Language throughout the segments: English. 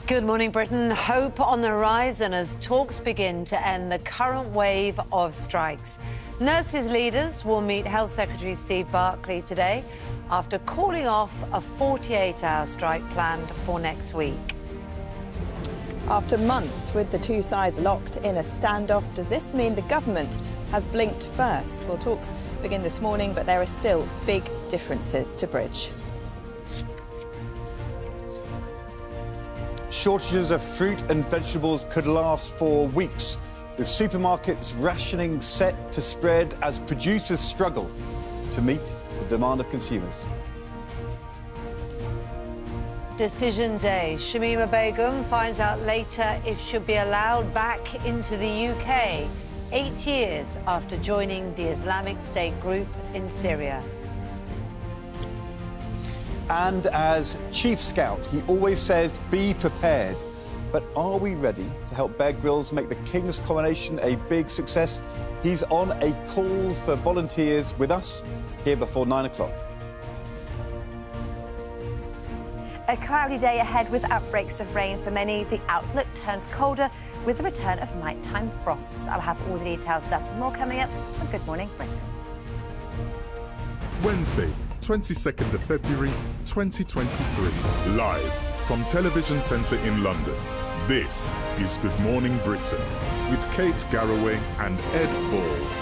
Good morning, Britain. Hope on the horizon as talks begin to end the current wave of strikes. Nurses leaders will meet Health Secretary Steve Barclay today after calling off a 48-hour strike planned for next week. After months with the two sides locked in a standoff, does this mean the government has blinked first? Well, talks begin this morning, but there are still big differences to bridge. Shortages of fruit and vegetables could last for weeks, with supermarkets rationing set to spread as producers struggle to meet the demand of consumers. Decision day. Shamima Begum finds out later if she'll be allowed back into the UK 8 years after joining the Islamic State group in Syria. And as Chief Scout, he always says, be prepared. But are we ready to help Bear Grylls make the King's coronation a big success? He's on a call for volunteers with us here before 9 o'clock. A cloudy day ahead with outbreaks of rain for many. The outlook turns colder with the return of nighttime frosts. I'll have all the details of that and more coming up on Good Morning Britain. Wednesday, 22nd of February 2023, live from Television Centre in London. This is Good Morning Britain with Kate Garraway and Ed Balls.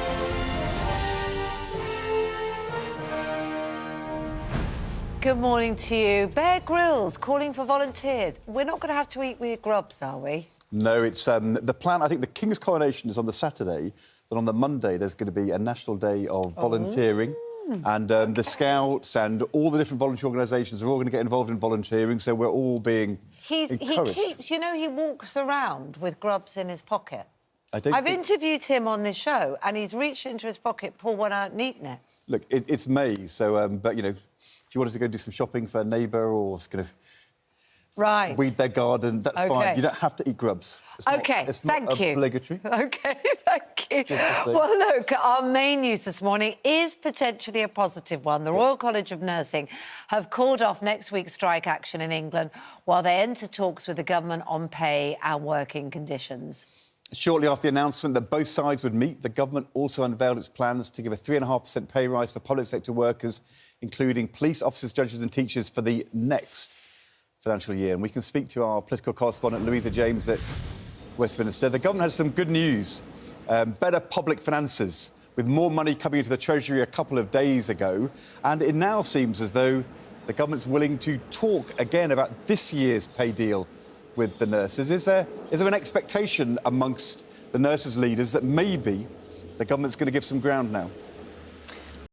Good morning to you. Bear Grylls calling for volunteers. We're not going to have to eat weird grubs, are we? No, it's the plan. I think the King's coronation is on the Saturday, but on the Monday there's going to be a national day of volunteering. And the Scouts and all the different voluntary organisations are all going to get involved in volunteering, so we're all being encouraged. He keeps, you know, he walks around with grubs in his pocket. I've interviewed him on this show, and he's reached into his pocket, pulled one out and eaten it. Look, it's May, so, but, you know, if you wanted to go do some shopping for a neighbour or kind of weed their garden, that's fine. You don't have to eat grubs. It's not obligatory. OK, thank you. Well, look, our main news this morning is potentially a positive one. The Royal College of Nursing have called off next week's strike action in England while they enter talks with the government on pay and working conditions. Shortly after the announcement that both sides would meet, the government also unveiled its plans to give a 3.5% pay rise for public sector workers, including police officers, judges and teachers for the next financial year. And we can speak to our political correspondent, Louisa James, at Westminster. The government has some good news. Better public finances, with more money coming into the Treasury a couple of days ago. And it now seems as though the government's willing to talk again about this year's pay deal with the nurses. Is there an expectation amongst the nurses' leaders that maybe the government's going to give some ground now?